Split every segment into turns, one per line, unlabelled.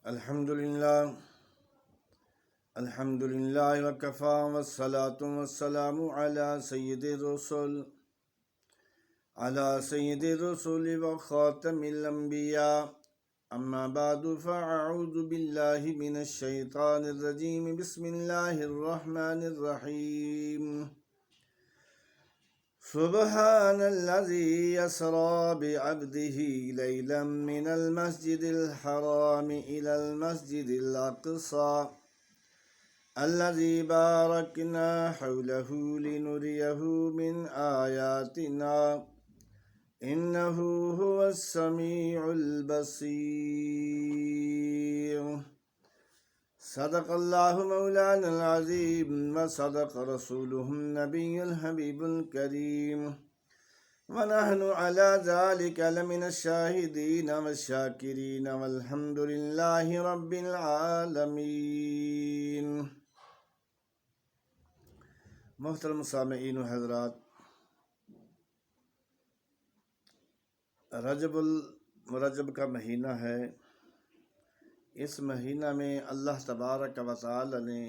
الحمد للہ وکفا والصلاة والسلام علی سید الرسول وخاتم الانبیاء اما بعد فاعوذ باللہ من الشیطان الرجیم بسم اللہ الرحمن الرحیم سبحان الذي أسرى بعبده ليلا من المسجد الحرام إلى المسجد الأقصى الذي باركنا حوله لنريه من آياتنا إنه هو السميع البصير صدق الله مولانا العظيم وصدق رسوله النبي الحبيب الكريم ونحن على ذلك لمن الشاهدين والشاكرين والحمد لله رب العالمين. محترم سامعین و حضرات، رجب المرجب کا مہینہ ہے. اس مہینہ میں اللہ تبارک و تعالی نے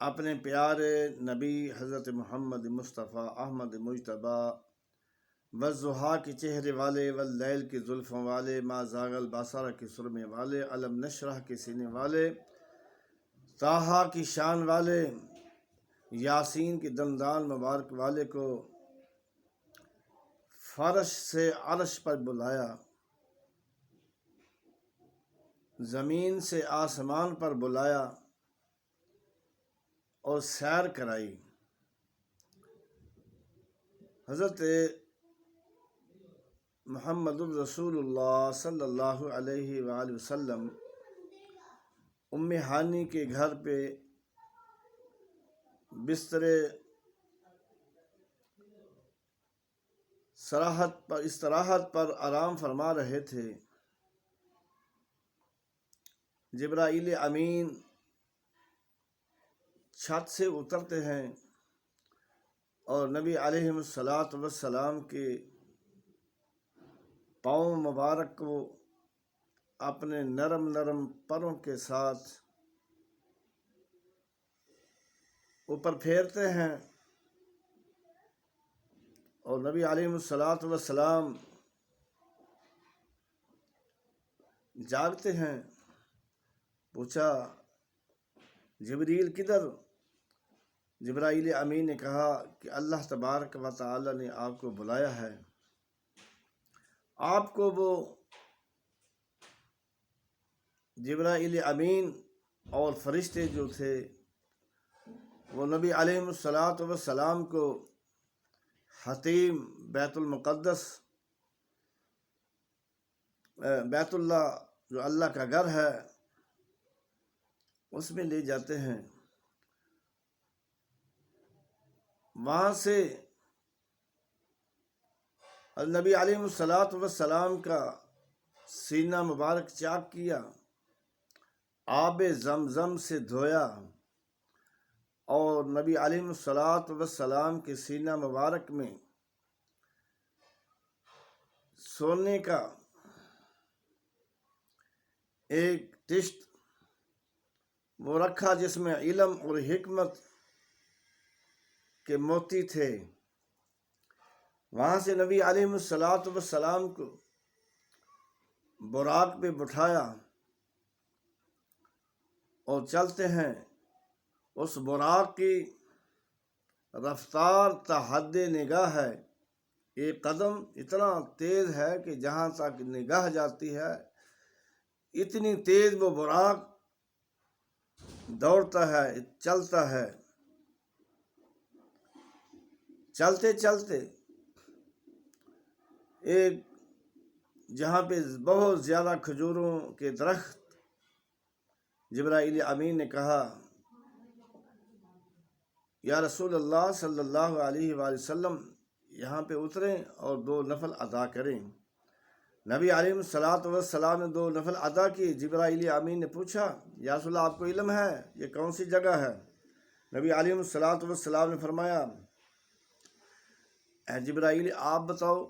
اپنے پیارے نبی حضرت محمد مصطفیٰ احمد مجتبیٰ والضحیٰ کے چہرے والے واللیل کی زلفوں والے ما زاغ البصر کے سرمے والے علم نشرح کے سینے والے طٰہٰ کی شان والے یاسین کے دندان مبارک والے کو فرش سے عرش پر بلایا، زمین سے آسمان پر بلایا اور سیر کرائی. حضرت محمد الرسول اللہ صلی اللہ علیہ وآلہ وسلم ام ہانی کے گھر پہ بستر استراحت پر آرام فرما رہے تھے. جبرائیل امین چھت سے اترتے ہیں اور نبی علیہ السلام کے پاؤں مبارک کو اپنے نرم نرم پروں کے ساتھ اوپر پھیرتے ہیں اور نبی علیہ السلام جاگتے ہیں. پوچھا جبریل کدھر؟ جبرائیل امین نے کہا کہ اللہ تبارک و تعالی نے آپ کو بلایا ہے. آپ کو وہ جبرائیل امین اور فرشتے جو تھے وہ نبی علیہ السلام کو حتیم بیت المقدس بیت اللہ جو اللہ کا گھر ہے اس میں لے جاتے ہیں. وہاں سے نبی علیہ السلام کا سینہ مبارک چاک کیا، آب زمزم سے دھویا اور نبی علیہ السلام کے سینہ مبارک میں سونے کا ایک طشت وہ رکھا جس میں علم اور حکمت کے موتی تھے. وہاں سے نبی علیہ السلام کو براق پہ بٹھایا اور چلتے ہیں. اس براق کی رفتار تا حد نگاہ ہے. ایک قدم اتنا تیز ہے کہ جہاں تک نگاہ جاتی ہے اتنی تیز وہ براق دوڑتا ہے، چلتا ہے. چلتے چلتے ایک جہاں پہ بہت زیادہ کھجوروں کے درخت، جبرائیل امین نے کہا یا رسول اللہ صلی اللہ علیہ وآلہ وسلم یہاں پہ اتریں اور 2 نفل ادا کریں. نبی علیہ السلام نے 2 نفل ادا کی. جبرائیل امین نے پوچھا یا رسول اللہ آپ کو علم ہے یہ کون سی جگہ ہے؟ نبی علیہ السلام نے فرمایا اے جبرائیل آپ بتاؤ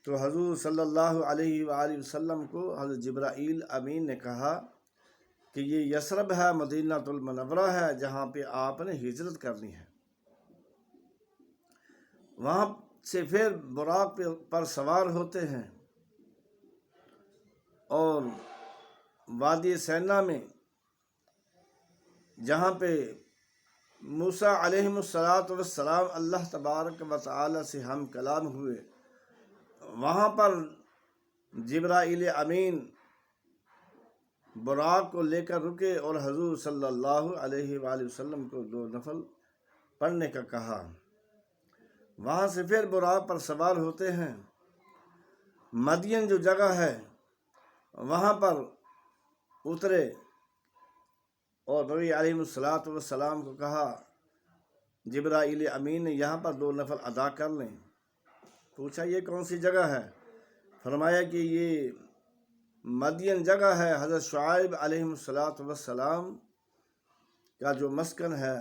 تو حضور صلی اللہ علیہ وآلہ وسلم کو حضرت جبرائیل امین نے کہا کہ یہ یثرب ہے، مدینہ المنورہ ہے، جہاں پہ آپ نے ہجرت کرنی ہے۔ وہاں سے پھر براق پر سوار ہوتے ہیں اور وادی سینا میں جہاں پہ موسیٰ علیہ السلام اللہ تبارک و تعالی سے ہم کلام ہوئے، وہاں پر جبرائیل امین براق کو لے کر رکے اور حضور صلی اللہ علیہ وآلہ وسلم کو 2 نفل پڑھنے کا کہا۔ وہاں سے پھر براق پر سوار ہوتے ہیں، مدین جو جگہ ہے وہاں پر اترے اور نبی علیہ السلام کو کہا جبرائیل امین نے یہاں پر 2 نفل ادا کر لیں۔ پوچھا یہ کون سی جگہ ہے؟ فرمایا کہ یہ مدین جگہ ہے، حضرت شعیب علیہ السلام کا جو مسکن ہے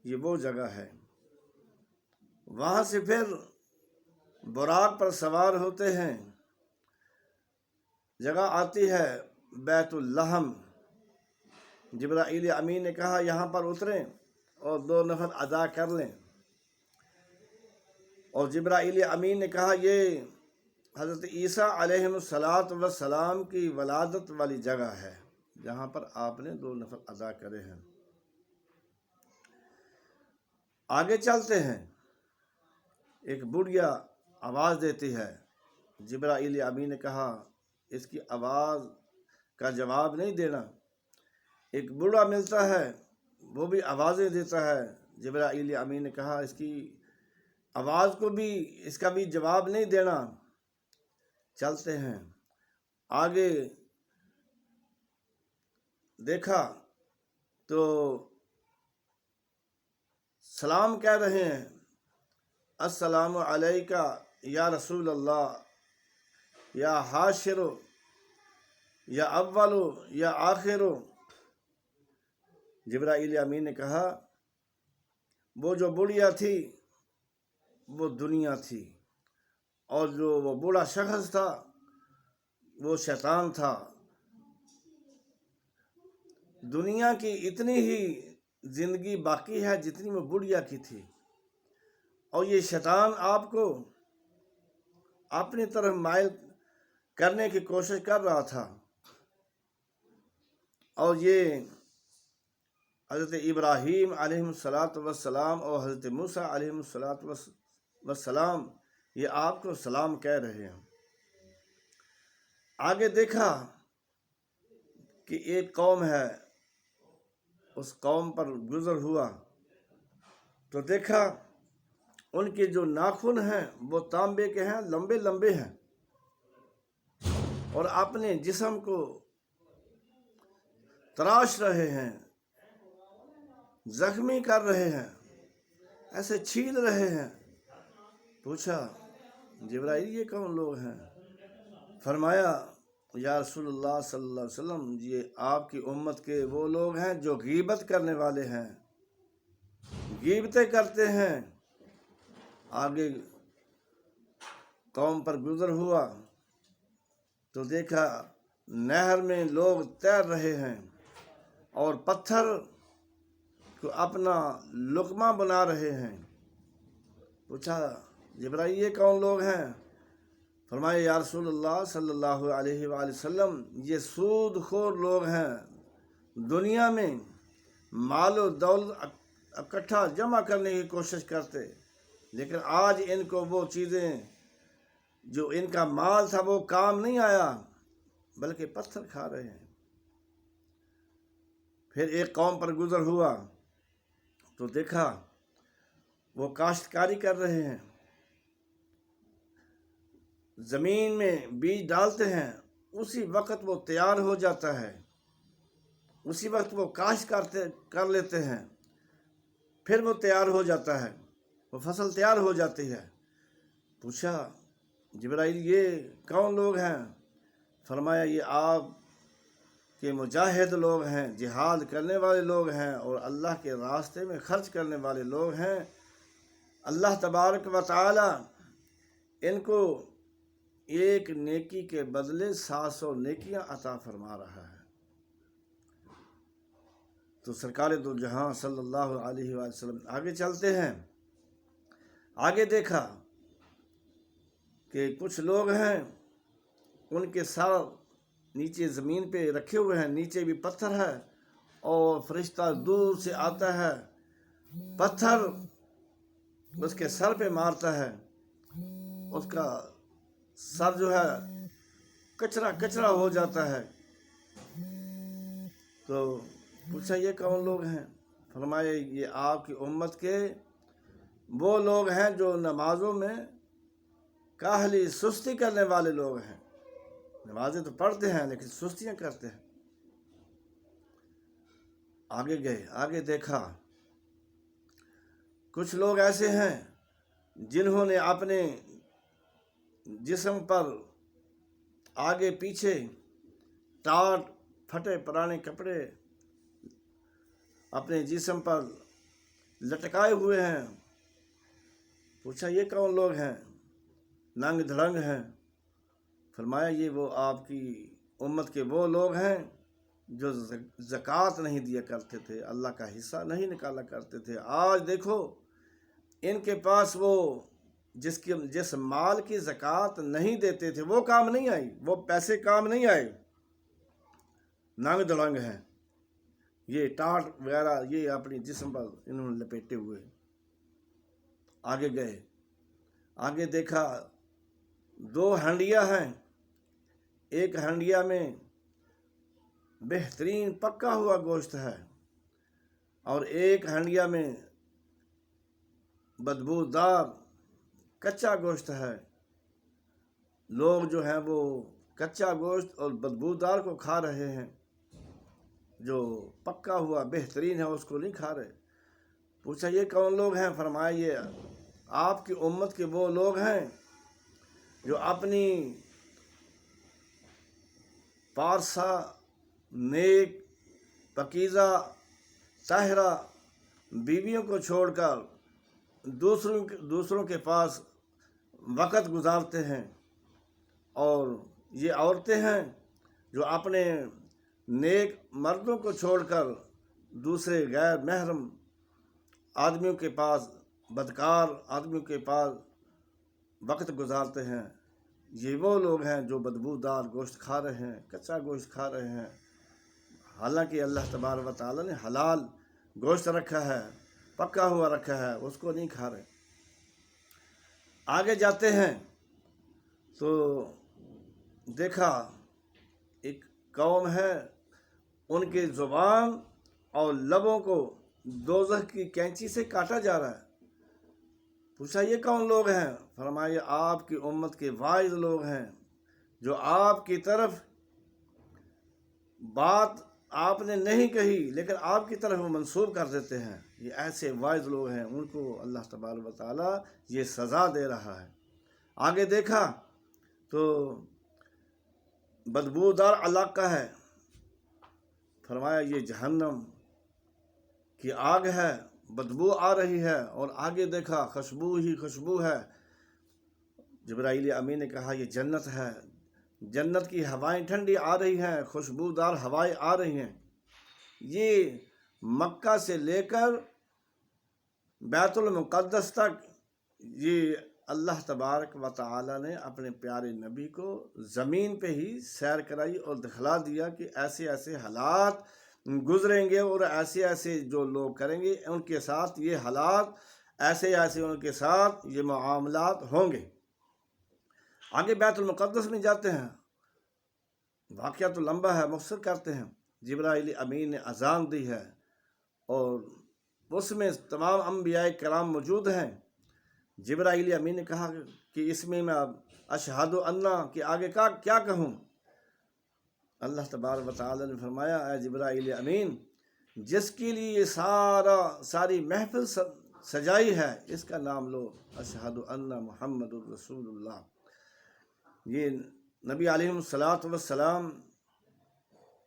یہ وہ جگہ ہے۔ وہاں سے پھر براق پر سوار ہوتے ہیں، جگہ آتی ہے بیت اللحم۔ جبرائیل امین نے کہا یہاں پر اتریں اور 2 نفل ادا کر لیں، اور جبرائیل امین نے کہا یہ حضرت عیسیٰ علیہ السلام کی ولادت والی جگہ ہے، جہاں پر آپ نے 2 نفل ادا کرے ہیں۔ آگے چلتے ہیں، ایک بڑھیا آواز دیتی ہے۔ جبرائیل امین نے کہا اس کی آواز کا جواب نہیں دینا۔ ایک بوڑھا ملتا ہے، وہ بھی آوازیں دیتا ہے۔ جبرائیل امین نے کہا اس کی آواز کو بھی، اس کا بھی جواب نہیں دینا۔ چلتے ہیں آگے، دیکھا تو سلام کہہ رہے ہیں، السلام علیکہ یا رسول اللہ، یا حاشر، یا اول، یا آخر۔ جبرائیل امین نے کہا وہ جو بڑھیا تھی وہ دنیا تھی، اور جو وہ بوڑھا شخص تھا وہ شیطان تھا۔ دنیا کی اتنی ہی زندگی باقی ہے جتنی وہ بڑھیا کی تھی، اور یہ شیطان آپ کو اپنی طرف مائل کرنے کی کوشش کر رہا تھا۔ اور یہ حضرت ابراہیم علیہ السلام اور حضرت موسیٰ علیہ السلام یہ آپ کو سلام کہہ رہے ہیں۔ آگے دیکھا کہ ایک قوم ہے، اس قوم پر گزر ہوا تو دیکھا ان کے جو ناخن ہیں وہ تانبے کے ہیں، لمبے لمبے ہیں، اور اپنے جسم کو تراش رہے ہیں، زخمی کر رہے ہیں، ایسے چھیل رہے ہیں۔ پوچھا جبرائیل یہ کون لوگ ہیں؟ فرمایا یا رسول اللہ صلی اللہ علیہ وسلم یہ آپ کی امت کے وہ لوگ ہیں جو غیبت کرنے والے ہیں، غیبتیں کرتے ہیں۔ آگے قوم پر گزر ہوا تو دیکھا نہر میں لوگ تیر رہے ہیں اور پتھر کو اپنا لقمہ بنا رہے ہیں۔ پوچھا جبرائیل یہ کون لوگ ہیں؟ فرمایا یا رسول اللہ صلی اللہ علیہ وآلہ وسلم یہ سود خور لوگ ہیں، دنیا میں مال و دولت اکٹھا جمع کرنے کی کوشش کرتے، لیکن آج ان کو وہ چیزیں جو ان کا مال تھا وہ کام نہیں آیا، بلکہ پتھر کھا رہے ہیں۔ پھر ایک قوم پر گزر ہوا تو دیکھا وہ کاشتکاری کر رہے ہیں، زمین میں بیج ڈالتے ہیں، اسی وقت وہ تیار ہو جاتا ہے، اسی وقت وہ کاشت کر لیتے ہیں، پھر وہ تیار ہو جاتا ہے، وہ فصل تیار ہو جاتی ہے۔ پوچھا جبرائیل یہ کون لوگ ہیں؟ فرمایا یہ آپ کے مجاہد لوگ ہیں، جہاد کرنے والے لوگ ہیں، اور اللہ کے راستے میں خرچ کرنے والے لوگ ہیں۔ اللہ تبارک و تعالی ان کو ایک نیکی کے بدلے 700 نیکیاں عطا فرما رہا ہے۔ تو سرکار دو جہاں صلی اللہ علیہ وآلہ وسلم آگے چلتے ہیں، آگے دیکھا کہ کچھ لوگ ہیں ان کے سر نیچے زمین پہ رکھے ہوئے ہیں، نیچے بھی پتھر ہے، اور فرشتہ دور سے آتا ہے، پتھر اس کے سر پہ مارتا ہے، اس کا سر جو ہے کچرا کچرا ہو جاتا ہے۔ تو پوچھا یہ کون لوگ ہیں؟ فرمایا یہ آپ کی امت کے وہ لوگ ہیں جو نمازوں میں کاہلی سستی کرنے والے لوگ ہیں۔ نمازیں تو پڑھتے ہیں لیکن سستیاں کرتے ہیں۔ آگے گئے، آگے دیکھا کچھ لوگ ایسے ہیں جنہوں نے اپنے جسم پر آگے پیچھے ٹاٹ پھٹے پرانے کپڑے اپنے جسم پر لٹکائے ہوئے ہیں۔ پوچھا یہ کون لوگ ہیں؟ ننگ دھڑنگ ہیں۔ فرمایا یہ وہ آپ کی امت کے وہ لوگ ہیں جو زکوٰۃ نہیں دیا کرتے تھے، اللہ کا حصہ نہیں نکالا کرتے تھے۔ آج دیکھو ان کے پاس وہ جس مال کی زکوٰۃ نہیں دیتے تھے وہ کام نہیں آئی، وہ پیسے کام نہیں آئے، ننگ دھڑنگ ہیں، یہ ٹاٹ وغیرہ یہ اپنی جسم پر انہوں نے لپیٹے ہوئے۔ آگے گئے، آگے دیکھا دو ہنڈیاں ہیں، ایک ہنڈیا میں بہترین پکا ہوا گوشت ہے اور ایک ہنڈیا میں بدبودار کچا گوشت ہے۔ لوگ جو ہیں وہ کچا گوشت اور بدبودار کو کھا رہے ہیں، جو پکا ہوا بہترین ہے اس کو نہیں کھا رہے۔ پوچھا یہ کون لوگ ہیں؟ فرمایا یہ آپ کی امت کے وہ لوگ ہیں جو اپنی پارسا نیک پاکیزہ طاہرہ بیویوں کو چھوڑ کر دوسروں کے پاس وقت گزارتے ہیں، اور یہ عورتیں ہیں جو اپنے نیک مردوں کو چھوڑ کر دوسرے غیر محرم آدمیوں کے پاس، بدکار آدمیوں کے پاس وقت گزارتے ہیں۔ یہ وہ لوگ ہیں جو بدبودار گوشت کھا رہے ہیں، کچا گوشت کھا رہے ہیں، حالانکہ اللہ تبارک و تعالیٰ نے حلال گوشت رکھا ہے، پکا ہوا رکھا ہے، اس کو نہیں کھا رہے۔ آگے جاتے ہیں تو دیکھا ایک قوم ہے، ان کے زبان اور لبوں کو دوزخ کی کینچی سے کاٹا جا رہا ہے۔ پوچھا یہ کون لوگ ہیں؟ فرمایا آپ کی امت کے واعظ لوگ ہیں جو آپ کی طرف بات آپ نے نہیں کہی لیکن آپ کی طرف وہ منسوب کر دیتے ہیں۔ یہ ایسے واعظ لوگ ہیں، ان کو اللہ تبارک و تعالیٰ یہ سزا دے رہا ہے۔ آگے دیکھا تو بدبودار علاقہ ہے، فرمایا یہ جہنم کی آگ ہے، بدبو آ رہی ہے، اور آگے دیکھا خوشبو ہی خوشبو ہے۔ جبرائیل امین نے کہا یہ جنت ہے، جنت کی ہوائیں ٹھنڈی آ رہی ہیں، خوشبودار ہوائیں آ رہی ہیں۔ یہ مکہ سے لے کر بیت المقدس تک یہ اللہ تبارک و تعالی نے اپنے پیارے نبی کو زمین پہ ہی سیر کرائی اور دکھلا دیا کہ ایسے ایسے حالات گزریں گے اور ایسے ایسے جو لوگ کریں گے ان کے ساتھ یہ حالات، ایسے ایسے ان کے ساتھ یہ معاملات ہوں گے۔ آگے بیت المقدس میں جاتے ہیں، واقعہ تو لمبا ہے، مختصر کرتے ہیں۔ جبرائیل امین نے اذان دی ہے اور اس میں تمام انبیاء کرام موجود ہیں۔ جبرائیل امین نے کہا کہ اس میں اشہد ان کہ آگے کا کیا کہوں؟ اللہ تبارک و تعالی نے فرمایا اے جبرائیل امین، جس کے لیے یہ ساری محفل سجائی ہے اس کا نام لو، اشہد ان محمد الرسول اللہ۔ یہ نبی علیہ السلام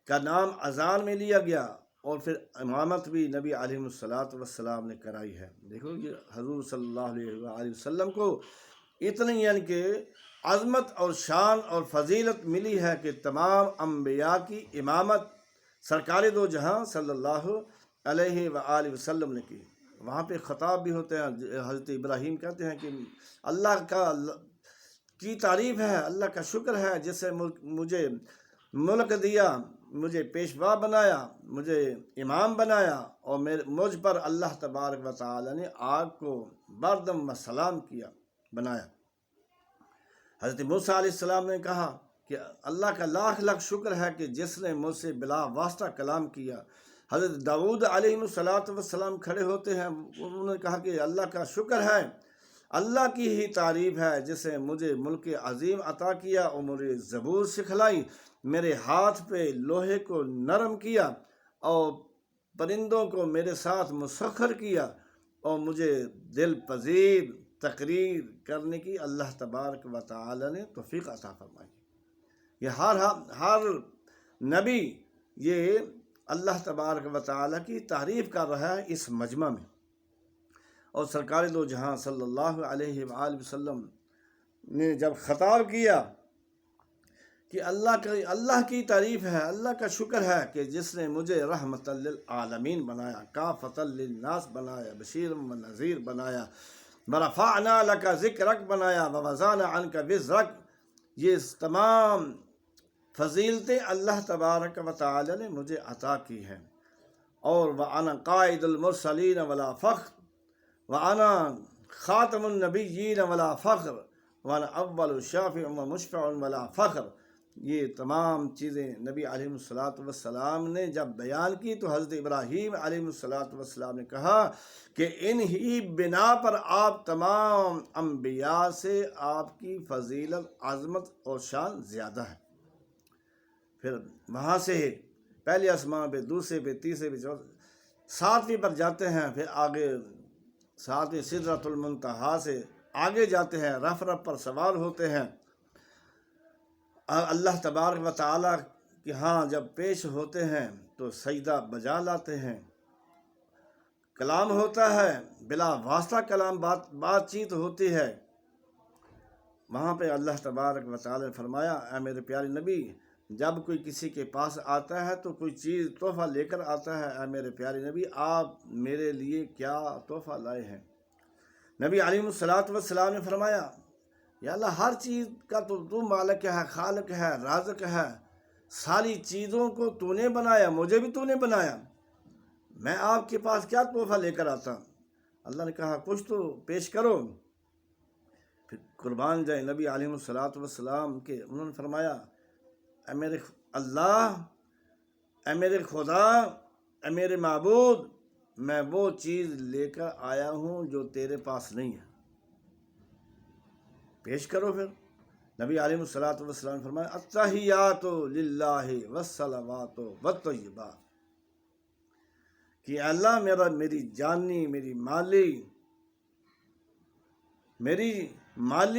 کا نام اذان میں لیا گیا اور پھر امامت بھی نبی علیہ السلام نے کرائی ہے۔ دیکھو یہ حضور صلی اللہ علیہ وآلہ وسلم کو اتنی یعنی کہ عظمت اور شان اور فضیلت ملی ہے کہ تمام انبیاء کی امامت سرکار دو جہاں صلی اللہ علیہ وآلہ وسلم نے کی۔ وہاں پہ خطاب بھی ہوتے ہیں، حضرت ابراہیم کہتے ہیں کہ اللہ کی تعریف ہے، اللہ کا شکر ہے جس سے مجھے ملک دیا، مجھے پیشوا بنایا، مجھے امام بنایا، اور مجھ پر اللہ تبارک و تعالی نے آگ کو بردم و سلام کیا، بنایا۔ حضرت موسیٰ علیہ السلام نے کہا کہ اللہ کا لاکھ لاکھ شکر ہے کہ جس نے مجھ سے بلا واسطہ کلام کیا۔ حضرت داؤد علیہ السلام کھڑے ہوتے ہیں، انہوں نے کہا کہ اللہ کا شکر ہے، اللہ کی ہی تعریف ہے جس نے مجھے ملک عظیم عطا کیا اور مجھے زبور سکھلائی، میرے ہاتھ پہ لوہے کو نرم کیا اور پرندوں کو میرے ساتھ مسخر کیا، اور مجھے دل پذیر تقریر کرنے کی اللہ تبارک و تعالی نے توفیق عطا فرمائی۔ یہ ہر نبی یہ اللہ تبارک و تعالی کی تعریف کر رہا ہے اس مجمع میں۔ اور سرکار دو جہاں صلی اللہ علیہ وآلہ وسلم نے جب خطاب کیا کہ اللہ کی تعریف ہے، اللہ کا شکر ہے کہ جس نے مجھے رحمت للعالمین بنایا، کافۃ للناس بنایا، بشیر و نذیر بنایا، ورفعنا لک ذکرک بنایا، ووضعنا عنک وزرک، یہ تمام فضیلتیں اللہ تبارک و تعالی نے مجھے عطا کی ہیں۔ اور وَأَنَا قَائِدُ الْمُرْسَلِينَ وَلَا فَخْرَ وَأَنَا خَاتَمُ النَّبِيِّينَ وَلَا فَخْرَ وَأَنَا أَوَّلُ شَافِعٍ وَمُشْفَعٍ وَلَا فَخْرَ۔ یہ تمام چیزیں نبی علیہ السلام نے جب بیان کی تو حضرت ابراہیم علیہ السلام نے کہا کہ انہی بنا پر آپ تمام انبیاء سے آپ کی فضیلت، عظمت اور شان زیادہ ہے۔ پھر وہاں سے پہلے آسمان پہ، دوسرے پہ، تیسرے پہ، ساتویں پر جاتے ہیں، پھر آگے ساتویں سدرۃ المنتہا سے آگے جاتے ہیں، رف پر سوار ہوتے ہیں، اللہ تبارک و تعالیٰ کہ ہاں جب پیش ہوتے ہیں تو سجدہ بجا لاتے ہیں، کلام ہوتا ہے، بلا واسطہ کلام بات چیت ہوتی ہے۔ وہاں پہ اللہ تبارک و تعالیٰ نے فرمایا، اے میرے پیارے نبی، جب کوئی کسی کے پاس آتا ہے تو کوئی چیز تحفہ لے کر آتا ہے، اے میرے پیارے نبی آپ میرے لیے کیا تحفہ لائے ہیں؟ نبی علیہ السلام نے فرمایا، یا اللہ ہر چیز کا تو مالک ہے، خالق ہے، رازق ہے، ساری چیزوں کو تو نے بنایا، مجھے بھی تو نے بنایا، میں آپ کے پاس کیا تحفہ لے کر آتا؟ اللہ نے کہا کچھ تو پیش کرو۔ پھر قربان جائے نبی علیہ السلام کے، انہوں نے فرمایا، اے میرے اللہ، اے میرے خدا، اے میرے معبود، میں وہ چیز لے کر آیا ہوں جو تیرے پاس نہیں ہے، پیش کرو۔ پھر نبی علیہ السلام نے فرمایا، التحیات للہ والصلوات والطیبات، کہ اللہ میری جانی، میری مالی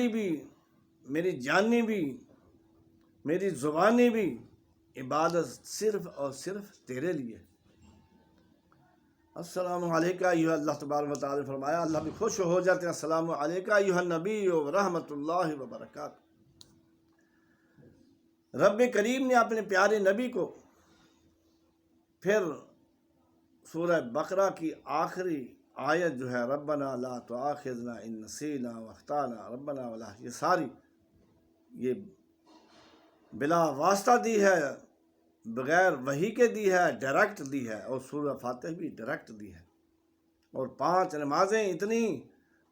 بھی، میری جانی بھی، میری زبانی بھی عبادت صرف اور صرف تیرے لیے۔ السلام علیکہ ایھا، اللہ تبارک و تعالیٰ نے فرمایا، اللہ بھی خوش ہو جاتے ہیں، السلام علیکہ ایھا النبی ورحمۃ اللہ وبرکاتہ۔ رب کریم نے اپنے پیارے نبی کو پھر سورہ بقرہ کی آخری آیت جو ہے، ربنا لا تؤاخذنا ان نسینا واخطانا ربنا ولا، یہ ساری یہ بلا واسطہ دی ہے، بغیر وحی کے دی ہے، ڈائریکٹ دی ہے، اور سورہ فاتح بھی ڈائریکٹ دی ہے۔ اور 5 نمازیں اتنی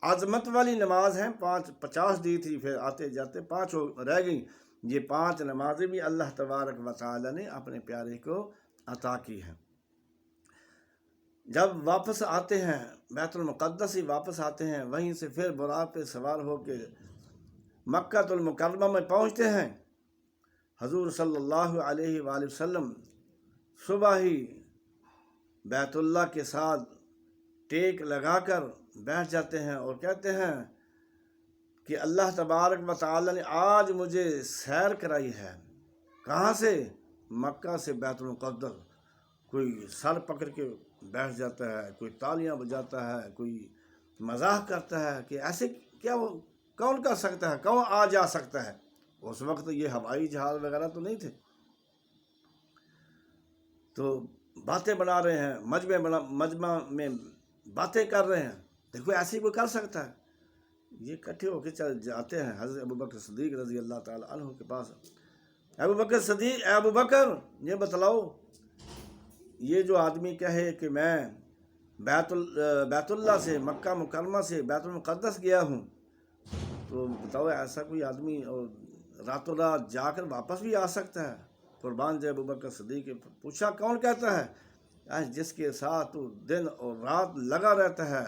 عظمت والی نماز ہیں، 50 دی تھی، پھر آتے جاتے 5 رہ گئیں۔ یہ 5 نمازیں بھی اللہ تبارک و تعالی نے اپنے پیارے کو عطا کی ہیں۔ جب واپس آتے ہیں بیت المقدس ہی واپس آتے ہیں، وہیں سے پھر براق پہ سوار ہو کے مکہ المکرمہ میں پہنچتے ہیں۔ حضور صلی اللہ علیہ وآلہ وسلم صبح ہی بیت اللہ کے ساتھ ٹیک لگا کر بیٹھ جاتے ہیں اور کہتے ہیں کہ اللہ تبارک و تعالی نے آج مجھے سیر کرائی ہے۔ کہاں سے؟ مکہ سے بیت المقدس۔ کوئی سر پکڑ کے بیٹھ جاتا ہے، کوئی تالیاں بجاتا ہے، کوئی مزاح کرتا ہے کہ ایسے کیا کون کر سکتا ہے، کون آ جا سکتا ہے؟ اس وقت یہ ہوائی جہاز وغیرہ تو نہیں تھے، تو باتیں بنا رہے ہیں، مجمع میں باتیں کر رہے ہیں، دیکھو ایسے کوئی کر سکتا ہے؟ یہ اکٹھے ہو کے چل جاتے ہیں حضرت ابوبکر صدیق رضی اللہ تعالی عنہ کے پاس۔ ابوبکر صدیق، اے ابوبکر یہ بتلاؤ، یہ جو آدمی کہے کہ میں بیت اللہ سے، مکہ مکرمہ سے بیت المقدس گیا ہوں، تو بتاؤ ایسا کوئی آدمی اور راتوں رات جا کر واپس بھی آ سکتا ہے؟ قربان جائے ابوبکر صدیق۔ پوچھا کون کہتا ہے؟ جس کے ساتھ تو دن اور رات لگا رہتا ہے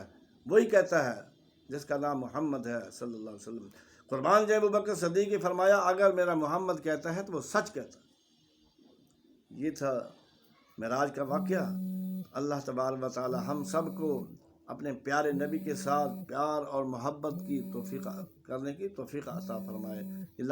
وہی کہتا ہے، جس کا نام محمد ہے صلی اللہ علیہ وسلم۔ قربان جائے ابوبکر صدیق نے فرمایا اگر میرا محمد کہتا ہے تو وہ سچ کہتا ہے۔ یہ تھا معراج کا واقعہ۔ اللہ تبارک و تعالی ہم سب کو اپنے پیارے نبی کے ساتھ پیار اور محبت کی توفیق کرنے کی توفیق عطا فرمائے۔ یہ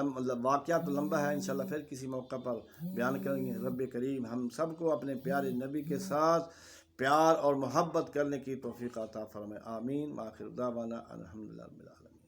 واقعہ تو لمبا ہے، انشاءاللہ پھر کسی موقع پر بیان کریں گے۔ رب کریم ہم سب کو اپنے پیارے نبی کے ساتھ پیار اور محبت کرنے کی توفیق عطا فرمائے، آمین۔ آخر دعوانا الحمدللہ رب العالمین۔